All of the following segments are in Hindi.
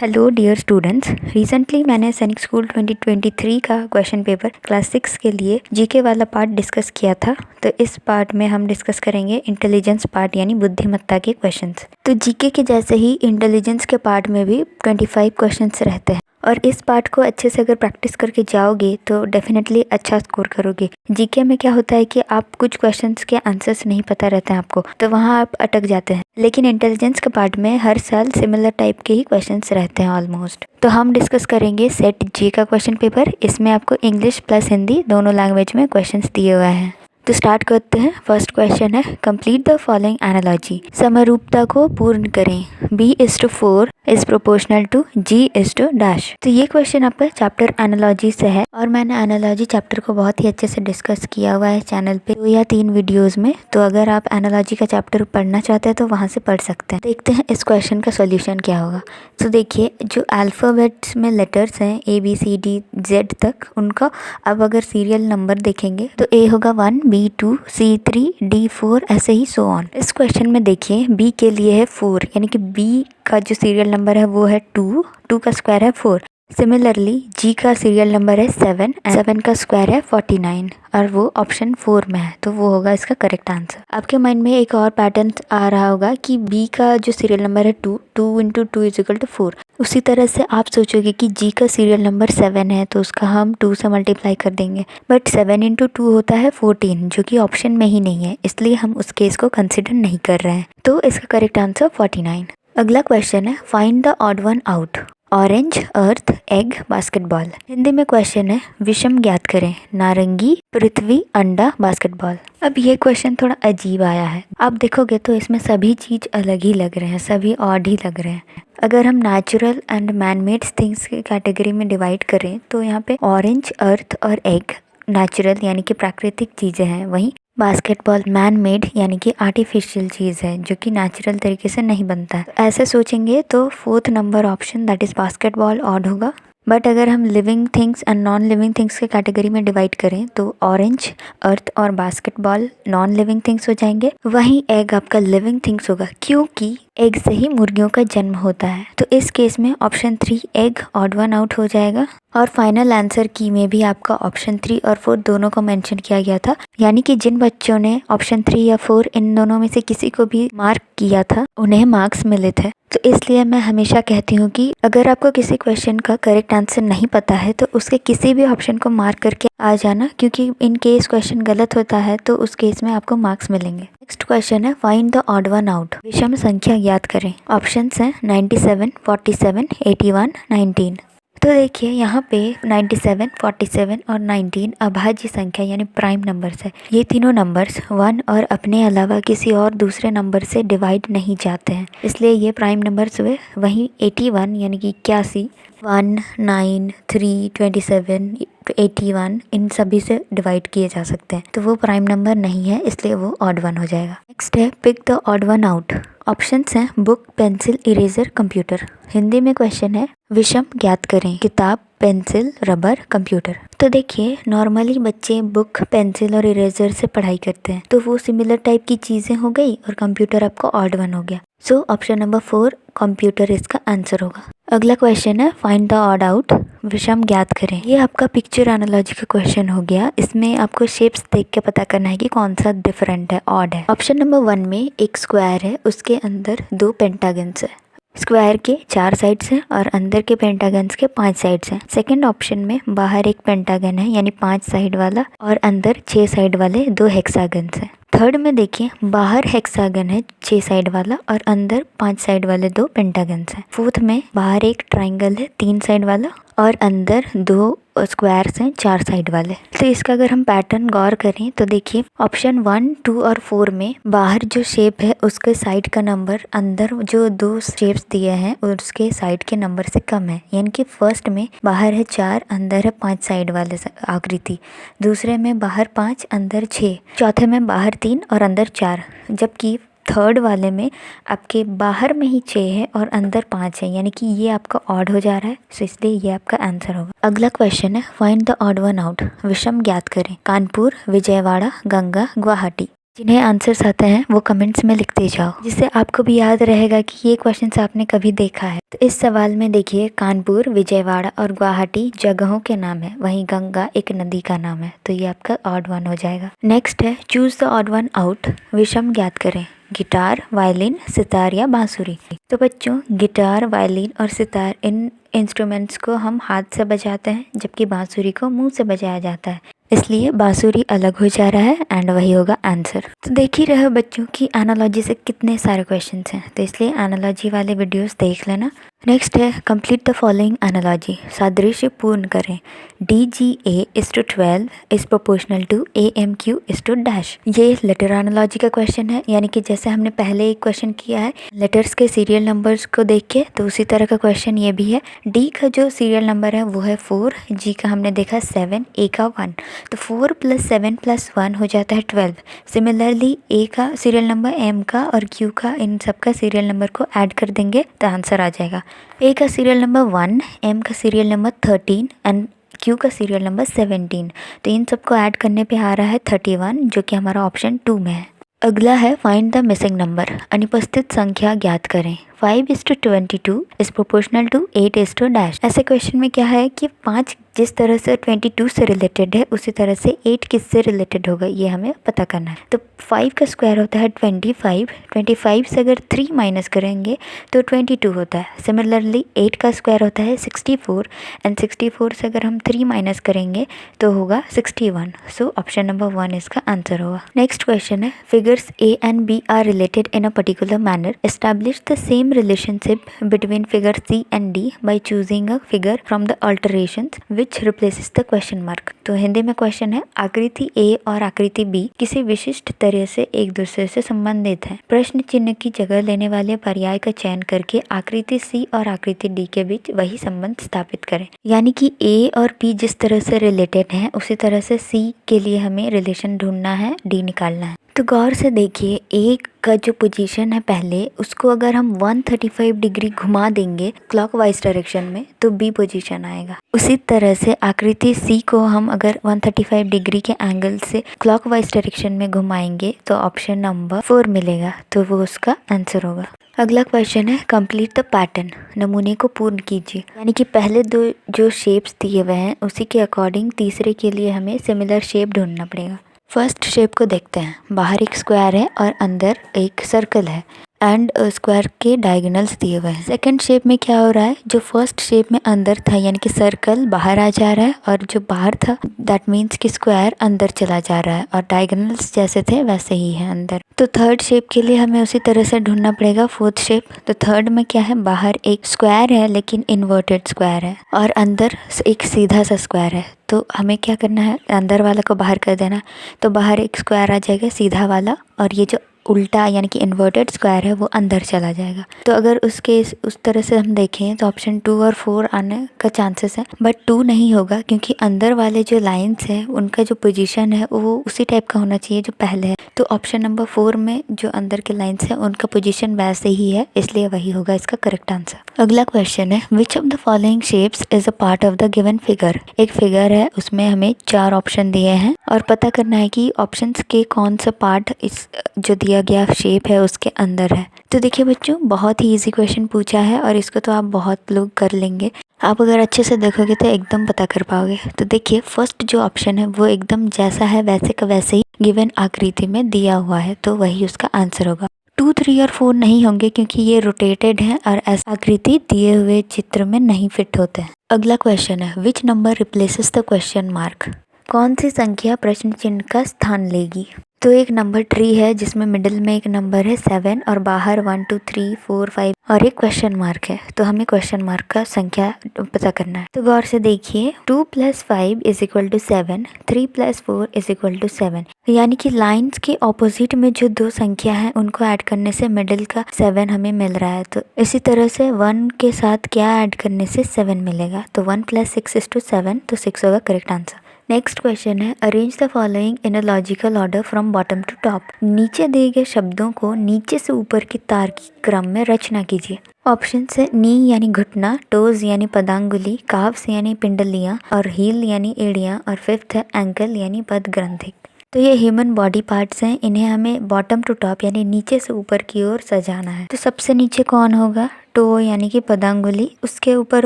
हेलो डियर स्टूडेंट्स, रिसेंटली मैंने सैनिक स्कूल 2023 का क्वेश्चन पेपर क्लास 6 के लिए जीके वाला पार्ट डिस्कस किया था। तो इस पार्ट में हम डिस्कस करेंगे इंटेलिजेंस पार्ट यानी बुद्धिमत्ता के क्वेश्चंस। तो जीके के जैसे ही इंटेलिजेंस के पार्ट में भी 25 क्वेश्चंस रहते हैं और इस पार्ट को अच्छे से अगर प्रैक्टिस करके जाओगे तो डेफिनेटली अच्छा स्कोर करोगे। जीके में क्या होता है कि आप कुछ क्वेश्चंस के आंसर्स नहीं पता रहते हैं आपको, तो वहाँ आप अटक जाते हैं। लेकिन इंटेलिजेंस के पार्ट में हर साल सिमिलर टाइप के ही क्वेश्चंस रहते हैं ऑलमोस्ट। तो हम डिस्कस करेंगे सेट जी का क्वेश्चन पेपर। इसमें आपको इंग्लिश प्लस हिंदी दोनों लैंग्वेज में क्वेश्चंस दिए हुए हैं। तो स्टार्ट करते हैं। First question is, complete the following analogy. समरूपता को पूर्ण करें। B:4 is proportional to G:डैश। तो ये क्वेश्चन आपका चैप्टर एनालॉजी से है और मैंने एनालॉजी चैप्टर को बहुत ही अच्छे से डिस्कस किया हुआ है चैनल पे 2 या 3 वीडियोस में। तो अगर आप एनालॉजी का चैप्टर पढ़ना चाहते हैं तो वहाँ से पढ़ सकते हैं। देखते हैं इस क्वेश्चन का सोल्यूशन क्या होगा। तो देखिए, जो अल्फ़ाबेट्स में लेटर्स हैं ABCD Z तक, उनका अब अगर सीरियल नंबर देखेंगे तो A होगा 1, B2, C3, D4, ऐसे ही सो ऑन। इस क्वेश्चन में देखिए B के लिए है 4, यानी कि B का जो सीरियल नंबर है वो है 2 का स्क्वायर है 4। सिमिलरली G का सीरियल नंबर है 7 का स्क्वायर है 49 और वो ऑप्शन 4 में है, तो वो होगा इसका करेक्ट आंसर। आपके माइंड में एक और पैटर्न आ रहा होगा कि B का जो सीरियल नंबर है 2 × 2 = 4। उसी तरह से आप सोचोगे कि G का सीरियल नंबर 7 है तो उसका हम 2 से मल्टीप्लाई कर देंगे, बट 7 × 2 होता है 14, जो कि ऑप्शन में ही नहीं है, इसलिए हम उस केस को कंसिडर नहीं कर रहे हैं। तो इसका करेक्ट आंसर 49। अगला क्वेश्चन है, find the odd one out. Orange, earth, egg, basketball. Hindi में क्वेश्चन है, विषम ज्ञात करें। नारंगी, पृथ्वी, अंडा, बास्केटबॉल। अब ये क्वेश्चन थोड़ा अजीब आया है। आप देखोगे तो इसमें सभी चीज अलग ही लग रहे हैं, सभी ऑड ही लग रहे हैं। अगर हम नेचुरल एंड मैनमेड थिंग्स की कैटेगरी में डिवाइड करें तो यहाँ पे ऑरेंज, अर्थ और एग नेचुरल यानी कि प्राकृतिक चीजें हैं, वहीं बास्केटबॉल मैन मेड यानी कि आर्टिफिशियल चीज़ है जो कि नेचुरल तरीके से नहीं बनता है। ऐसे सोचेंगे तो 4th number option that is basketball odd होगा। बट अगर हम living things and non living things के कैटेगरी में डिवाइड करें तो ऑरेंज, अर्थ और बास्केटबॉल नॉन लिविंग थिंग्स हो जाएंगे, वहीं एग आपका लिविंग थिंग्स होगा, क्योंकि एग से ही मुर्गियों का जन्म होता है। तो इस केस में option 3 egg odd one out हो जाएगा। और फाइनल आंसर की में भी आपका ऑप्शन 3 और 4 दोनों को मेंशन किया गया था, यानी कि जिन बच्चों ने ऑप्शन 3 या 4 इन दोनों में से किसी को भी मार्क किया था उन्हें मार्क्स मिले थे। तो इसलिए मैं हमेशा कहती हूँ कि अगर आपको किसी क्वेश्चन का करेक्ट आंसर नहीं पता है तो उसके किसी भी ऑप्शन को मार्क करके आ जाना, क्योंकि इन केस क्वेश्चन गलत होता है तो उस केस में आपको मार्क्स मिलेंगे। नेक्स्ट क्वेश्चन है, find the odd one out. विषम संख्या ज्ञात करें। ऑप्शंस हैं 97, 47, 81, 19। तो देखिए यहाँ पे 97, 47 और 19 अभाज्य संख्या यानी प्राइम नंबर्स है। ये तीनों नंबर्स 1 और अपने अलावा किसी और दूसरे नंबर से डिवाइड नहीं जाते हैं, इसलिए ये प्राइम नंबर्स हुए। वहीं 81 यानी कि 81 1, 9, 3, 27, 81 इन सभी से डिवाइड किए जा सकते हैं, तो वो प्राइम नंबर नहीं है, इसलिए वो ऑड वन हो जाएगा। नेक्स्ट है, pick the odd one out. Options हैं book, pencil, eraser, computer. Hindi में क्वेश्चन है, विषम ज्ञात करें। किताब, पेंसिल, रबर, कंप्यूटर। तो देखिए, नॉर्मली बच्चे बुक, पेंसिल और इरेजर से पढ़ाई करते हैं, तो वो सिमिलर टाइप की चीज़ें हो गई और कंप्यूटर आपको ऑड वन हो गया। सो ऑप्शन नंबर 4 कंप्यूटर इसका आंसर होगा। अगला क्वेश्चन है, फाइंड द ऑड आउट। विषम ज्ञात करें। ये आपका पिक्चर एनालॉजी का क्वेश्चन हो गया। इसमें आपको शेप्स देख के पता करना है कि कौन सा डिफरेंट है, ऑड है। ऑप्शन नंबर 1 में एक स्क्वायर है, उसके अंदर 2 पेंटागन्स है। स्क्वायर के 4 साइड्स हैं और अंदर के पेंटागन्स के 5 साइड्स हैं। सेकंड ऑप्शन में बाहर एक पेंटागन है यानी 5 साइड वाला और अंदर 6 साइड वाले 2 हेक्सागन्स हैं। थर्ड में देखिए, बाहर हेक्सागन है 6 साइड वाला और अंदर 5 साइड वाले 2 पेंटागन्स हैं। फोर्थ में बाहर एक ट्राइंगल है 3 साइड वाला और अंदर 2 स्क्वायर्स हैं 4 साइड वाले। तो इसका अगर हम पैटर्न गौर करें तो देखिए, ऑप्शन 1, 2 और 4 में बाहर जो शेप है उसके साइड का नंबर अंदर जो 2 शेप्स दिए हैं उसके साइड के नंबर से कम है, यानी कि फर्स्ट में बाहर है 4, अंदर है 5 साइड वाले आकृति। दूसरे में बाहर 5, अंदर 6। चौथे में बाहर 3 और अंदर 4, जबकि थर्ड वाले में आपके बाहर में ही 6 है और अंदर 5 है, यानी कि ये आपका ऑड हो जा रहा है, सो इसलिए ये आपका आंसर होगा। अगला क्वेश्चन है, find the odd one out. विषम ज्ञात करें। कानपुर, विजयवाड़ा, गंगा, गुवाहाटी। जिन्हें आंसर्स आते हैं वो कमेंट्स में लिखते जाओ, जिससे आपको भी याद रहेगा कि ये क्वेश्चन आपने कभी देखा है। तो इस सवाल में देखिए, कानपुर, विजयवाड़ा और गुवाहाटी जगहों के नाम है, वहीं गंगा एक नदी का नाम है, तो ये आपका ऑड वन हो जाएगा। नेक्स्ट है choose the odd one out, विषम ज्ञात करें, गिटार, वायलिन, सितार या बांसुरी। तो बच्चों, गिटार, वायलिन और सितार इन इंस्ट्रूमेंट्स को हम हाथ से बजाते हैं, जबकि बांसुरी को मुंह से बजाया जाता है, इसलिए बांसुरी अलग हो जा रहा है एंड वही होगा आंसर। तो देख ही रहे हो बच्चों की एनालॉजी से कितने सारे क्वेश्चंस हैं, तो इसलिए एनालॉजी वाले वीडियोस देख लेना। नेक्स्ट है कंप्लीट द फॉलोइंग एनालॉजी, सादृश्य पूर्ण करें। DGA is to 12 is proportional to AMQ is to dash। ये लेटर एनालॉजी का क्वेश्चन है, यानी कि जैसे हमने पहले एक क्वेश्चन किया है लेटर्स के सीरियल नंबर्स को देख के, तो उसी तरह का क्वेश्चन ये भी है। D का जो सीरियल नंबर है वो है 4, G का हमने देखा 7, A का 1, तो 4 + 7 + 1 हो जाता है 12। सिमिलरली A का सीरियल नंबर, M का और Q का, इन सब का सीरियल नंबर को ऐड कर देंगे तो आंसर आ जाएगा। A का सीरियल नंबर 1, M का सीरियल नंबर 13 एंड Q का सीरियल नंबर 17, तो इन सबको ऐड करने पे आ रहा है 31, जो कि हमारा ऑप्शन 2 में है। अगला है फाइंड द मिसिंग नंबर, अनुपस्थित संख्या ज्ञात करें। 5:22 इज प्रोपोर्शनल टू 8:डैश। ऐसे क्वेश्चन में क्या है कि 5 जिस तरह से 22 से रिलेटेड है, उसी तरह से 8 किससे रिलेटेड होगा ये हमें पता करना है। तो 5 का स्क्वायर होता है 25, 25 से अगर 3 माइनस करेंगे तो 22 होता है। सिमिलरली 8 का स्क्वायर होता है 64 एंड 64 से अगर हम 3 माइनस करेंगे तो होगा 61। सो ऑप्शन नंबर 1 इसका आंसर होगा। नेक्स्ट क्वेश्चन है figures A and B are related in a particular manner, establish the same relationship between figure C and D by choosing a figure from the alterations which replaces the question mark। तो हिंदी में क्वेश्चन है, आकृति A और आकृति B किसी विशिष्ट तरह से एक दूसरे से संबंधित हैं। प्रश्न चिन्ह की जगह लेने वाले पर्याय का चयन करके आकृति C और आकृति D के बीच वही संबंध स्थापित करें। यानी कि A और B जिस तरह से रिलेटेड हैं, उसी तरह से C के लिए हमें रिलेशन ढूंढना है, D निकालना है। तो गौर से देखिए, A का जो पोजीशन है पहले, उसको अगर हम 135 डिग्री घुमा देंगे क्लॉकवाइज डायरेक्शन में तो B पोजीशन आएगा। उसी तरह से आकृति C को हम अगर 135 डिग्री के एंगल से क्लॉकवाइज डायरेक्शन में घुमाएंगे तो ऑप्शन नंबर 4 मिलेगा, तो वो उसका आंसर होगा। अगला question is complete the pattern, नमूने को पूर्ण कीजिए। यानी कि पहले दो जो शेप्स दिए हुए हैं उसी के अकॉर्डिंग तीसरे के लिए हमें सिमिलर शेप ढूंढना पड़ेगा। फर्स्ट शेप को देखते हैं, बाहर एक स्क्वायर है और अंदर एक सर्कल है एंड स्क्वायर के डायगोनल्स दिए हुए हैं। सेकंड शेप में क्या हो रहा है, जो फर्स्ट शेप में अंदर था यानी कि सर्कल बाहर आ जा रहा है और जो बाहर था दैट मीन्स कि स्क्वायर अंदर चला जा रहा है और डायगोनल्स जैसे थे वैसे ही है अंदर। तो थर्ड शेप के लिए हमें उसी तरह से ढूंढना पड़ेगा फोर्थ शेप। तो थर्ड में क्या है, बाहर एक स्क्वायर है लेकिन इन्वर्टेड स्क्वायर है और अंदर एक सीधा सा स्क्वायर है। तो हमें क्या करना है, अंदर वाला को बाहर कर देना। तो बाहर एक स्क्वायर आ जाएगा सीधा वाला और ये जो उल्टा यानी कि इन्वर्टेड स्क्वायर है वो अंदर चला जाएगा। तो अगर उसके उस तरह से हम देखें तो ऑप्शन 2 और 4 आने का चांसेस है, बट 2 नहीं होगा क्योंकि अंदर वाले जो लाइंस है उनका जो पोजीशन है वो उसी टाइप का होना चाहिए जो पहले है। तो ऑप्शन नंबर 4 में जो अंदर के लाइंस है उनका पोजीशन वैसे ही है, इसलिए वही होगा इसका करेक्ट आंसर। अगला क्वेश्चन है which of the following shapes is a part of the given figure. एक फिगर है, उसमें हमें 4 ऑप्शन दिए हैं और पता करना है कि ऑप्शंस के कौन सा पार्ट इस जो दिया गया शेप है उसके अंदर है। तो देखिए बच्चों, बहुत ही इजी क्वेश्चन पूछा है और इसको तो आप बहुत लोग कर लेंगे। आप अगर अच्छे से देखोगे तो एकदम पता कर पाओगे। तो देखिए फर्स्ट जो ऑप्शन है वो एकदम जैसा है वैसे का वैसे ही गिवन आकृति में दिया हुआ है, तो वही उसका आंसर होगा। 2, 3 और 4 नहीं होंगे क्योंकि ये रोटेटेड है और ऐसा आकृति दिए हुए चित्र में नहीं फिट होते हैं। अगला क्वेश्चन है which number replaces the question mark. कौन सी संख्या प्रश्न चिन्ह का स्थान लेगी। तो एक नंबर ट्री है जिसमें मिडिल में एक नंबर है 7 और बाहर 1, 2, 3, 4, 5 और एक क्वेश्चन मार्क है। तो हमें क्वेश्चन मार्क का संख्या पता करना है। तो गौर से देखिए 2 + 5 = 7, 3 + 4 = 7। यानी कि लाइंस के ऑपोजिट में जो दो संख्या है उनको ऐड करने से मिडिल का 7 हमें मिल रहा है। तो इसी तरह से 1 के साथ क्या ऐड करने से 7 मिलेगा। तो 1 + 6 = 7, तो 6 होगा करेक्ट आंसर। नेक्स्ट क्वेश्चन है arrange the following in a logical order from bottom to top. नीचे दिए गए शब्दों को नीचे से ऊपर की तार की क्रम में रचना कीजिए। ऑप्शन है नी यानी घुटना, टोज यानी पदांगुली, काव्स यानी पिंडलियां और हील यानी एड़ियां और फिफ्थ है एंकल यानी पद ग्रंथि। तो ये ह्यूमन बॉडी पार्ट्स हैं, इन्हें हमें बॉटम टू टॉप यानी नीचे से ऊपर की ओर सजाना है। तो सबसे नीचे कौन होगा? टो यानी कि पदांगुली, उसके ऊपर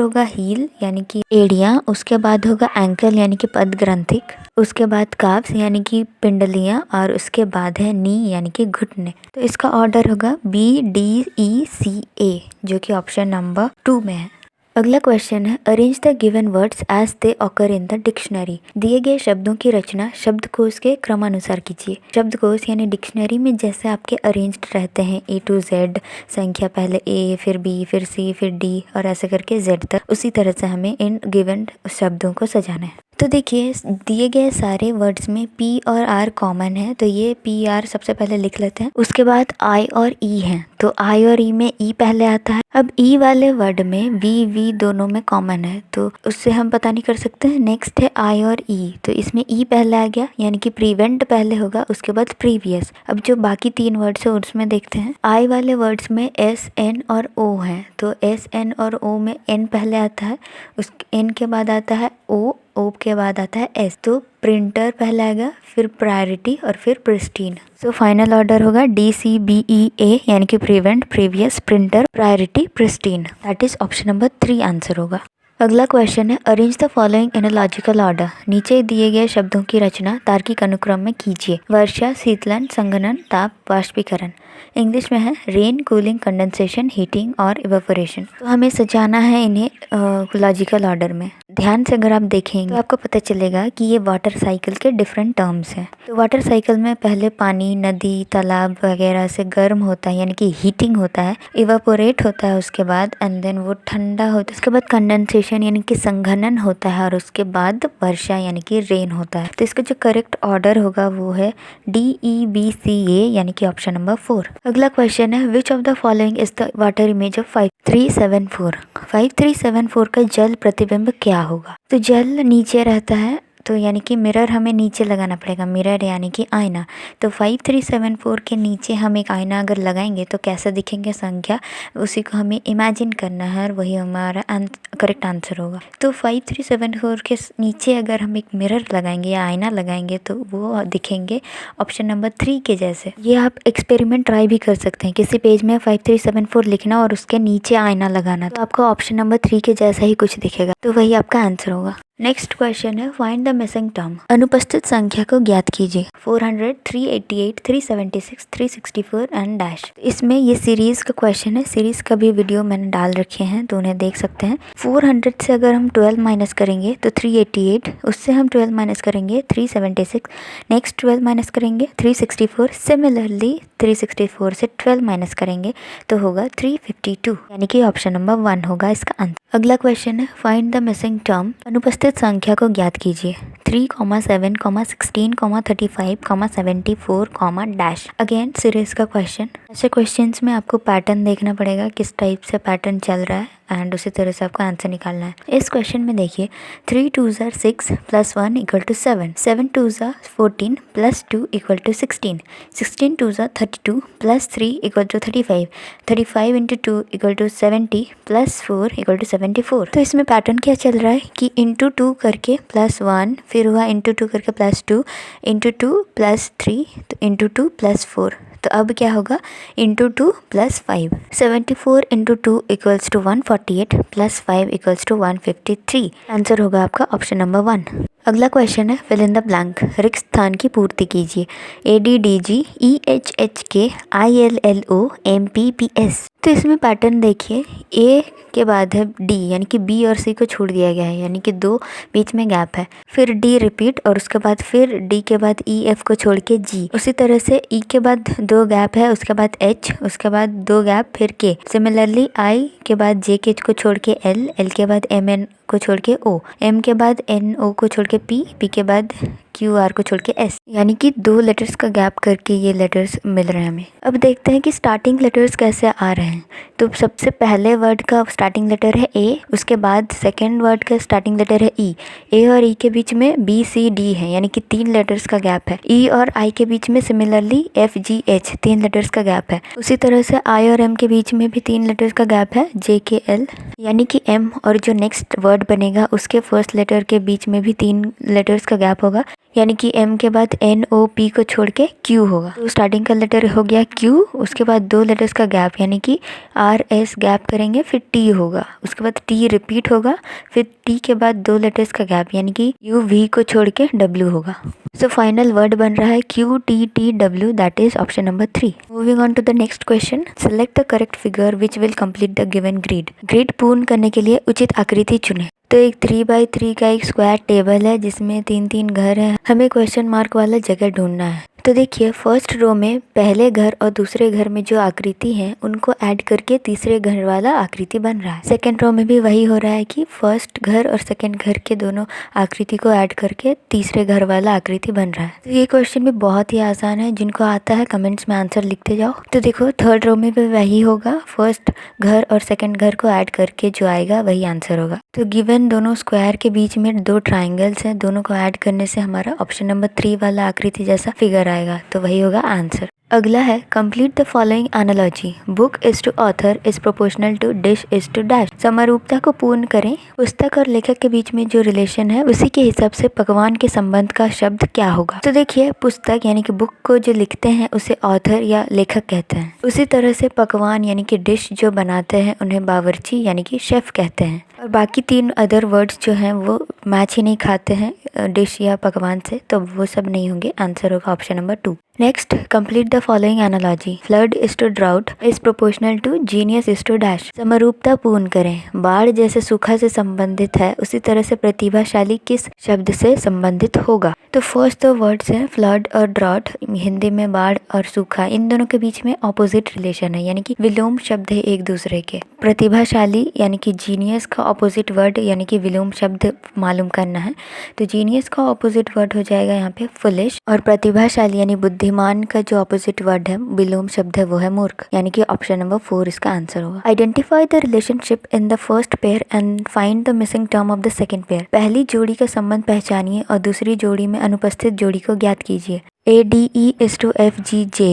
होगा हील यानी कि एड़ियाँ, उसके बाद होगा एंकल यानी कि पदग्रंथिक, उसके बाद काफ्स यानी कि पिंडलियाँ, और उसके बाद है नी यानी कि घुटने। तो इसका ऑर्डर होगा BDECA, जो कि ऑप्शन नंबर 2 में है। अगला क्वेश्चन है, arrange the given words as they occur in the dictionary. दिए गए शब्दों की रचना शब्दकोश के क्रमानुसार कीजिए। शब्दकोश यानी डिक्शनरी में जैसे आपके अरेंज्ड रहते हैं A to Z, संख्या पहले A फिर B फिर C फिर D और ऐसे करके Z तक, उसी तरह से हमें इन गिवन शब्दों को सजाना है। तो देखिए, दिए गए सारे वर्ड्स में P और R कॉमन है, तो ये PR सबसे पहले लिख लेते हैं। उसके बाद I और E हैं, तो I और E में E पहले आता है। अब E वाले वर्ड में V दोनों में कॉमन है, तो उससे हम पता नहीं कर सकते हैं। नेक्स्ट है I और E, तो इसमें E पहले आ गया यानी कि प्रीवेंट पहले होगा, उसके बाद प्रीवियस। अब जो बाकी 3 वर्ड्स है उसमें देखते हैं। I वाले वर्ड्स में S, N और O है, तो S, N और O में N पहले आता है, उस N के बाद आता है O के बाद आता है S। तो प्रिंटर पहले आएगा, फिर प्रायोरिटी और फिर प्रिस्टीन। सो फाइनल ऑर्डर होगा DCBEA यानी कि prevent, previous, printer, priority, pristine. That is option number 3 answer होगा। अगला क्वेश्चन है, arrange the following in a logical order. नीचे दिए गए शब्दों की रचना तार्किक अनुक्रम में कीजिए। वर्षा, शीतलन, संघनन, ताप, वाष्पीकरण। इंग्लिश में है रेन, कूलिंग, कंडेंसेशन, हीटिंग और इवेपोरेशन। तो हमें सजाना है इन्हें लॉजिकल ऑर्डर में। ध्यान से अगर आप देखेंगे तो आपको पता चलेगा कि ये वाटर साइकिल के डिफरेंट टर्म्स हैं। तो वाटर साइकिल में पहले पानी नदी तालाब वगैरह से गर्म होता है यानी कि हीटिंग होता है, इवेपोरेट होता है उसके बाद, एंड देन वो ठंडा होता है, उसके बाद कंडेंसेशन यानी कि संघनन होता है, और उसके बाद वर्षा यानी कि रेन होता है। तो इसका जो करेक्ट ऑर्डर होगा वो है DEBCA यानी कि ऑप्शन नंबर 4। अगला क्वेश्चन है, which of the following is the water image of 5374। 5374 का जल प्रतिबिंब क्या होगा? तो जल नीचे रहता है, तो यानी कि मिरर हमें नीचे लगाना पड़ेगा, मिरर यानी कि आईना। तो 5374 के नीचे हम एक आईना अगर लगाएंगे तो कैसा दिखेंगे संख्या, उसी को हमें इमेजिन करना है और वही हमारा करेक्ट आंसर होगा। तो 5374 के नीचे अगर हम एक मिरर लगाएंगे या आईना लगाएंगे तो वो दिखेंगे ऑप्शन नंबर 3 के जैसे। ये आप एक्सपेरिमेंट ट्राई भी कर सकते हैं, किसी पेज में 5374 लिखना और उसके नीचे आईना लगाना, तो आपको ऑप्शन नंबर 3 के जैसा ही कुछ दिखेगा, तो वही आपका आंसर होगा। नेक्स्ट क्वेश्चन है, फाइंड द मिसिंग टर्म। अनुपस्थित संख्या को ज्ञात कीजिए। 400, 388, 376, 364 एंड डैश। इसमें ये सीरीज का क्वेश्चन है, सीरीज का भी वीडियो मैंने डाल रखे हैं तो उन्हें देख सकते हैं। 400 से अगर हम 12 माइनस करेंगे तो 388, उससे हम 12 माइनस करेंगे 376, नेक्स्ट 12 माइनस करेंगे 364, सिमिलरली 364 से 12 माइनस करेंगे तो होगा 352, यानी कि ऑप्शन नंबर 1 होगा इसका आंसर। अगला क्वेश्चन है, फाइंड द मिसिंग टर्म। अनुपस्थित संख्या को ज्ञात कीजिए। 3, 7, 16, 35, 74, डैश। अगेन सीरीज का क्वेश्चन। ऐसे क्वेश्चंस में आपको पैटर्न देखना पड़ेगा, किस टाइप से पैटर्न चल रहा है, एंड उसी तरह से आपको आंसर निकालना है। इस क्वेश्चन में देखिए, 3 2s are 6 + 1 = 7, 7 2s are 14 + 2 = 16, 16 2s are 32 + 3 = 35, 35 × 2 = 70 + 4 = 74। तो इसमें पैटर्न क्या चल रहा है कि इंटू 2 करके +1, फिर हुआ इंटू 2 करके +2, इंटू 2 + 3, तो इंटू 2 + 4। तो अब क्या होगा, इंटू 2 + 5, 74 × 2 = 148 + 5 = 153। आंसर होगा आपका ऑप्शन नंबर 1। अगला क्वेश्चन है, फिल इन द ब्लैंक। रिक्त स्थान की पूर्ति कीजिए। ADDG EHHK ILLO MPPS। तो इसमें पैटर्न देखिए, A के बाद है D यानी कि B और C को छोड़ दिया गया है, यानी कि 2 बीच में गैप है, फिर D रिपीट और उसके बाद फिर D के बाद E F को छोड़ के G, उसी तरह से E के बाद 2 गैप है, उसके बाद H, उसके बाद 2 गैप फिर K, सिमिलरली I के बाद J के को छोड़ के L, L के बाद M N को छोड़ के O, M के बाद N O को छोड़ के P, P के बाद Q R को छोड़ के S, यानी कि 2 लेटर्स का गैप करके ये लेटर्स मिल रहे हैं हमें। अब देखते हैं कि स्टार्टिंग लेटर्स कैसे आ रहे हैं। तो सबसे पहले वर्ड का स्टार्टिंग लेटर है A, उसके बाद सेकेंड वर्ड का स्टार्टिंग लेटर है E, A और E के बीच में B C D है, यानी कि 3 लेटर्स का गैप है। E और I के बीच में similarly F G H 3 letters का गैप है। उसी तरह से I और M के बीच में भी 3 लेटर्स का गैप है, J K L, यानी कि M और जो नेक्स्ट वर्ड बनेगा उसके फर्स्ट लेटर के बीच में भी 3 लेटर्स का गैप होगा, यानी कि M के बाद NOP को छोड़ के Q होगा। तो स्टार्टिंग का लेटर हो गया Q, उसके बाद दो लेटर्स का गैप यानी कि RS गैप करेंगे, फिर T होगा, उसके बाद T रिपीट होगा, फिर T के बाद दो लेटर्स का गैप यानी कि UV को छोड़ के W होगा। सो फाइनल वर्ड बन रहा है QTTW, that is option number 3। Moving on to the next question, select the correct figure which will complete the given grid. Grid पूर्ण करने के लिए उचित आकृति चुने। तो एक 3x3 का एक स्क्वायर टेबल है जिसमें 3-3 घर है। हमें क्वेश्चन मार्क वाला जगह ढूंढना है। तो देखिए फर्स्ट रो में पहले घर और दूसरे घर में जो आकृति है उनको ऐड करके तीसरे घर वाला आकृति बन रहा है। सेकंड रो में भी वही हो रहा है कि फर्स्ट घर और सेकंड घर के दोनों आकृति को ऐड करके तीसरे घर वाला आकृति बन रहा है। तो ये क्वेश्चन भी बहुत ही आसान है, जिनको आता है कमेंट्स में आंसर लिखते जाओ। तो देखो थर्ड रो में भी वही होगा, फर्स्ट घर और सेकंड घर को ऐड करके जो आएगा वही आंसर होगा। तो गिवन दोनों स्क्वायर के बीच में दो ट्राइंगल्स हैं, दोनों को ऐड करने से हमारा ऑप्शन नंबर 3 वाला आकृति जैसा फिगर आएगा, तो वही होगा आंसर। अगला है complete the following analogy. Book is to author is proportional to dish is to dash. समरूपता को पूर्ण करें। पुस्तक और लेखक के बीच में जो रिलेशन है उसी के हिसाब से पकवान के संबंध का शब्द क्या होगा। तो देखिए पुस्तक यानी कि बुक को जो लिखते हैं उसे ऑथर या लेखक कहते हैं। उसी तरह से पकवान यानी कि डिश जो बनाते हैं उन्हें बावर्ची यानी कि शेफ कहते हैं। और बाकी 3 अदर वर्ड्स जो हैं वो मैच ही नहीं खाते हैं डिश या पकवान से, तो वो सब नहीं होंगे। आंसर होगा option number 2। Next complete the following analogy. Flood is to drought is proportional to genius is to dash. समरूपता पूर्ण करें। बाढ़ जैसे सूखा से संबंधित है उसी तरह से प्रतिभाशाली किस शब्द से संबंधित होगा। तो फर्स्ट दो वर्ड्स हैं फ्लड और ड्राउट, हिंदी में बाढ़ और सूखा, इन दोनों के बीच में ऑपोजिट रिलेशन है यानी कि विलोम शब्द है एक दूसरे के। प्रतिभाशाली यानी कि जीनियस का ऑपोजिट वर्ड यानी कि विलोम शब्द मालूम करना है, तो जीनियस का ऑपोजिट वर्ड हो जाएगा यहाँ पे फुलिश, और प्रतिभाशाली यानी बुद्धिमान का जो ऑपोजिट वर्ड है विलोम शब्द है वो है मूर्ख, यानी कि ऑप्शन नंबर 4 इसका आंसर होगा। Identify the relationship in the first pair and find the missing term of the second pair. पहली जोड़ी का संबंध पहचानिए और दूसरी जोड़ी में अनुपस्थित जोड़ी को ज्ञात कीजिए। ADE is to FGJ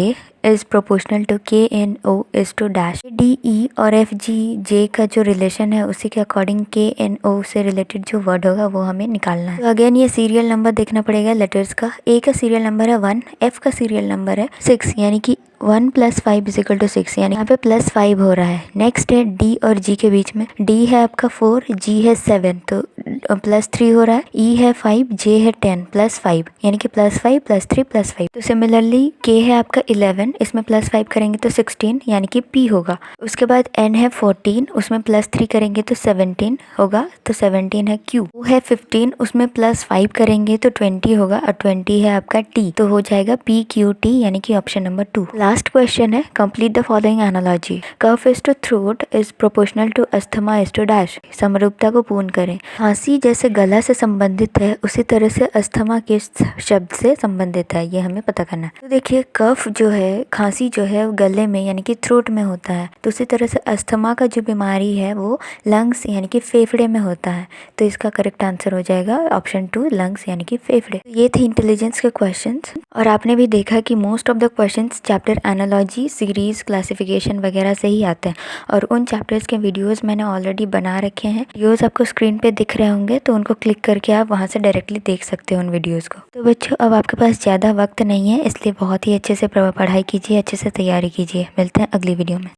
is proportional to KNO is to dash। DE और FGJ का जो रिलेशन है उसी के अकॉर्डिंग KNO से रिलेटेड जो वर्ड होगा वो हमें निकालना है। तो अगेन ये सीरियल नंबर देखना पड़ेगा लेटर्स का। A का सीरियल नंबर है 1, F का सीरियल नंबर है 6, यानी कि 1 + 5 = 6, यानी यहाँ पे +5 हो रहा है। नेक्स्ट है D और G के बीच में। D है आपका 4, G है 7, तो +3 हो रहा है। E है 5, J है 10, +5 यानी कि +5 +3 +5। तो सिमिलरली K है आपका 11, इसमें +5 करेंगे तो 16 यानी कि P होगा। उसके बाद N है 14, उसमें +3 करेंगे तो 17 होगा, तो 17 है Q। O है 15, उसमें +5 करेंगे तो 20 होगा, और 20 है आपका T, तो हो जाएगा PQT यानी कि option number 2। Last question is complete the following analogy. Cough is to throat is proportional to asthma is to dash. समरूपता को पूर्ण करें। खांसी जैसे गला से संबंधित है उसी तरह से अस्थमा किस शब्द से संबंधित है, ये हमें पता करना है। तो देखिए कफ जो है, खांसी जो है गले में यानी कि थ्रोट में होता है, तो उसी तरह से अस्थमा का जो बीमारी है वो लंग्स यानी कि फेफड़े में होता है, तो इसका करेक्ट आंसर हो जाएगा ऑप्शन 2 लंग्स यानी कि फेफड़े। ये थे इंटेलिजेंस के क्वेश्चंस, और आपने भी देखा कि most of the questions chapter analogy, series, classification वगैरह से ही आते हैं, और उन चैप्टर्स के वीडियोस मैंने ऑलरेडी बना रखे हैं। वीडियोस आपको स्क्रीन पे दिख रहे होंगे, तो उनको क्लिक करके आप वहां से डायरेक्टली देख सकते हो उन वीडियोस को। तो बच्चों अब आपके पास ज़्यादा वक्त नहीं है, इसलिए बहुत ही अच्छे से पढ़ाई कीजिए, अच्छे से तैयारी कीजिए। मिलते हैं अगली वीडियो में।